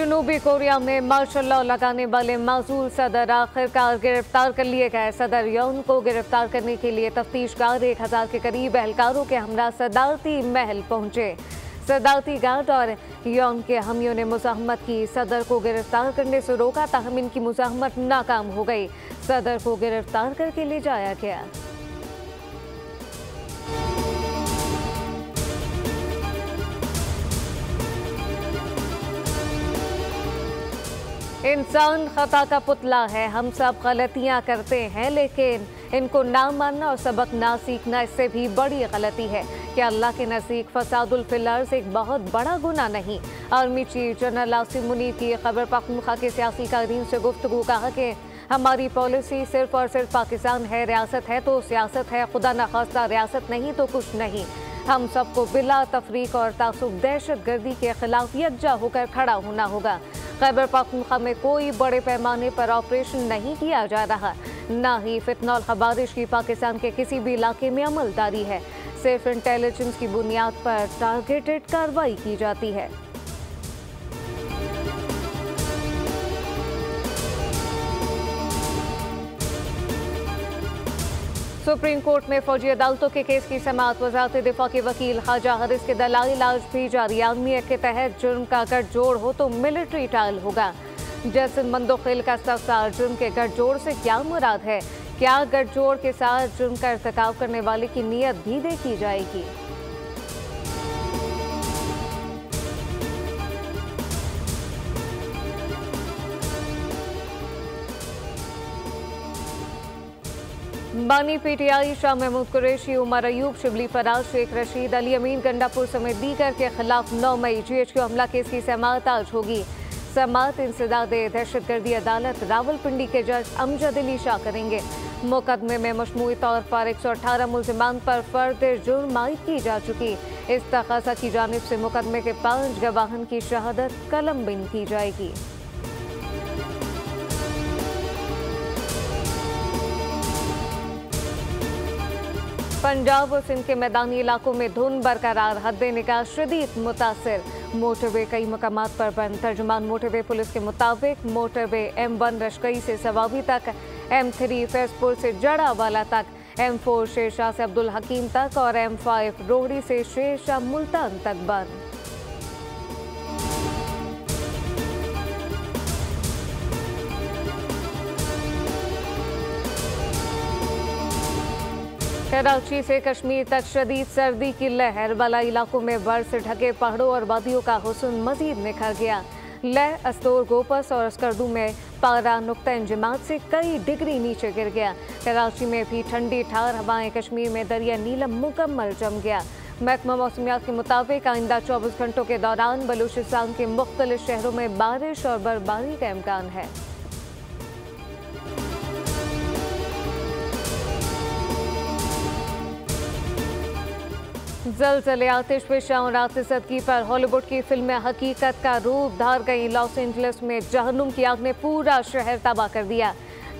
जनूबी कोरिया में martial law लगाने वाले मासूल सदर आखिरकार गिरफ्तार कर लिए गए। सदर यौन को गिरफ्तार करने के लिए तफ्तीशगार 1000 के करीब एहलकारों के हमरा सदारती महल पहुंचे। सदारती गार्ड और यौन के हमियों ने मुज़ाहमत की। सदर को गिरफ्तार करने से रोका, ताहम इनकी मुज़ाहमत नाकाम हो गई। सदर को गिरफ्तार करके ले जाया गया। इंसान खता का पुतला है। हम सब गलतियां करते हैं, लेकिन इनको ना मानना और सबक ना सीखना इससे भी बड़ी गलती है। कि अल्लाह के नज़दीक फसादुल फिल अर्ज़ एक बहुत बड़ा गुनाह नहीं। Army chief general Asim Munir की खैबर पख्तूनख्वा के सियासी कायदीन से गुफ्तगू। कहा कि हमारी पॉलिसी सिर्फ और सिर्फ पाकिस्तान है, रियासत है तो सियासत है, खुदा न खास्ता रियासत नहीं तो कुछ नहीं। हम सबको बिला तफरीक और तासुब दहशत गर्दी के खिलाफ यकजा होकर खड़ा होना होगा। खैबर पख्तूनख्वा में कोई बड़े पैमाने पर ऑपरेशन नहीं किया जा रहा, न ही फितना और खबारिश की पाकिस्तान के किसी भी इलाके में अमलदारी है। सिर्फ इंटेलिजेंस की बुनियाद पर टारगेटेड कार्रवाई की जाती है। सुप्रीम कोर्ट में फौजी अदालतों के केस की समाअत। वज़ारत दिफा के वकील ख्वाजा हारिस के दलाइल आज भी जारी। आर्मी एक्ट के तहत जुर्म का गठजोड़ हो तो मिलिट्री ट्रायल होगा। जस्टिस मंदोखिल का इस्तफसार, जुर्म के गठजोड़ से क्या मुराद है? क्या गठजोड़ के साथ जुर्म का इर्तिकाब करने वाले की नीयत भी देखी जाएगी? बानी पीटीआई शाह महमूद कुरैशी, उमर अयूब, शिबली फराज, शेख रशीद, अली अमीन गंडापुर समेत दीगर के खिलाफ 9 मई GHQ हमला केस की समाअत आज होगी। समाअत इंसदाद दहशतगर्दी अदालत रावलपिंडी के जज अमजद अली शाह करेंगे। मुकदमे में मजमूई तौर पर 118 मुल्जिमान पर फर्द जुर्म आयद की जा चुकी। इस तकाज़ा की जानिब से मुकदमे के 5 गवाहन की शहादत कलमबिन की जाएगी। पंजाब और सिंध के मैदानी इलाकों में धुंध बरकरार, हद निगाह शदीद मुतासिर। मोटरवे कई मकामात पर बंद। तर्जुमान मोटरवे पुलिस के मुताबिक मोटरवे M1 रशकई से सवाबी तक, M3 फैजपुर से जड़ावाला तक, M4 शेरशाह से अब्दुल हकीम तक और M5 रोहड़ी से शेरशाह मुल्तान तक बंद। कराची से कश्मीर तक शदीद सर्दी की लहर। बाला इलाकों में बर्फ से ढके पहाड़ों और वादियों का हुस्न मजीद निखर गया। लह, अस्तोर, गोपस और अस्करदू में पारा नुक्ता इंजमात से कई डिग्री नीचे गिर गया। कराची में भी ठंडी ठार हवाएं। कश्मीर में दरिया नीलम मुकम्मल जम गया। महकमा मौसमियात के मुताबिक आइंदा 24 घंटों के दौरान बलूचिस्तान के मुख्तलिफ शहरों में बारिश और बर्फबारी का इम्कान है। ज़लज़ले, आतिशफ़िशां और आतिशज़दगी पर हॉलीवुड की फिल्में हकीकत का रूप धार गई। लॉस एंजलिस में जहन्नुम की आग ने पूरा शहर तबाह कर दिया।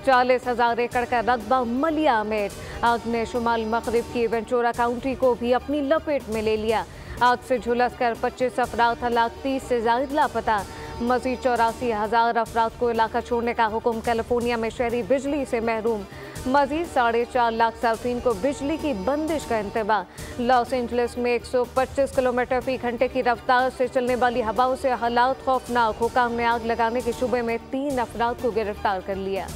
40,000 एकड़ का रकबा मलिया में। आग ने शुमाल मगरिब की वेंचुरा काउंटी को भी अपनी लपेट में ले लिया। आग से झुलसकर 25 अफराद हलाक, 30 से ज़ायद लापता। मज़ीद 84,000 अफराद को इलाका छोड़ने का हुक्म। कैलिफोर्निया में शहरी बिजली से महरूम। मज़ीद 4.5 लाख सार्फिन को बिजली की बंदिश का इंतबाह। लॉस एंजलिस में 125 किलोमीटर फी घंटे की रफ्तार से चलने वाली हवाओं से हालात खौफनाक। हुकाम ने आग लगाने के शुबे में 3 अफराद को गिरफ्तार कर लिया।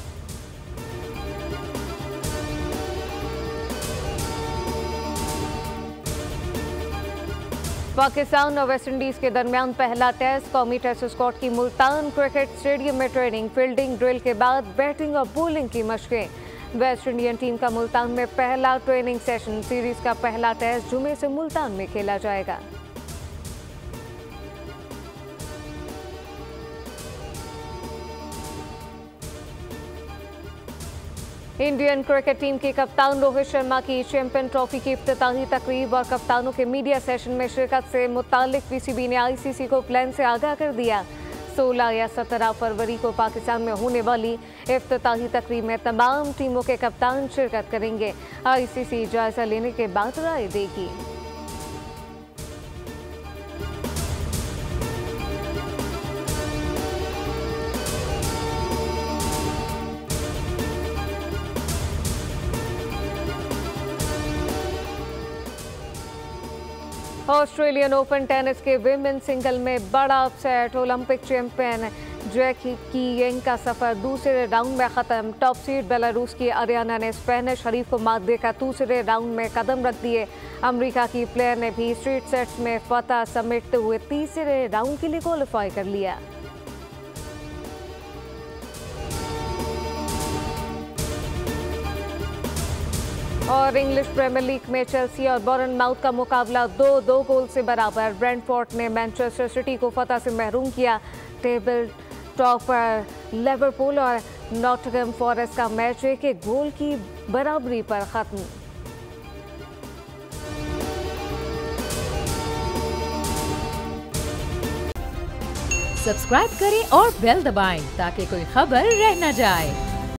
पाकिस्तान और वेस्ट इंडीज के दरमियान पहला टेस्ट। कौमी टेस्ट स्क्वाड की मुल्तान क्रिकेट स्टेडियम में ट्रेनिंग, फील्डिंग ड्रिल के बाद बैटिंग और बॉलिंग की मशकें। वेस्ट इंडियन टीम का मुल्तान में पहला ट्रेनिंग सेशन। सीरीज का पहला टेस्ट जुमे से मुल्तान में खेला जाएगा। इंडियन क्रिकेट टीम के कप्तान रोहित शर्मा की चैंपियन ट्रॉफी की इफ्तिताही तकरीब और कप्तानों के मीडिया सेशन में शिरकत से मुतालिक PCB ने ICC को प्लान से आगाह कर दिया। 16 या 17 फरवरी को पाकिस्तान में होने वाली इफ्तिताही तकरीब में तमाम टीमों के कप्तान शिरकत करेंगे। ICC जायजा लेने के बाद राय देगी। ऑस्ट्रेलियन ओपन टेनिस के विमेन सिंगल में बड़ा अपसेट। ओलंपिक चैंपियन जैकी किंग का सफर दूसरे राउंड में खत्म। टॉप सीड बेलारूस की अरियाना ने स्पेनिश हरीफ को मात देकर दूसरे राउंड में कदम रख दिए। अमेरिका की प्लेयर ने भी स्ट्रेट सेट्स में फतह समेटते हुए तीसरे राउंड के लिए क्वालिफाई कर लिया। और इंग्लिश प्रीमियर लीग में चेल्सी और बोर्नमाउथ का मुकाबला 2-2 गोल से बराबर। ब्रेंटफोर्ड ने मैनचेस्टर सिटी को फतह से महरूम किया। टेबल टॉपर लिवरपूल और नॉटिंघम फॉरेस्ट का मैच 1-1 गोल की बराबरी पर खत्म। सब्सक्राइब करें और बेल दबाएं ताकि कोई खबर रह न जाए।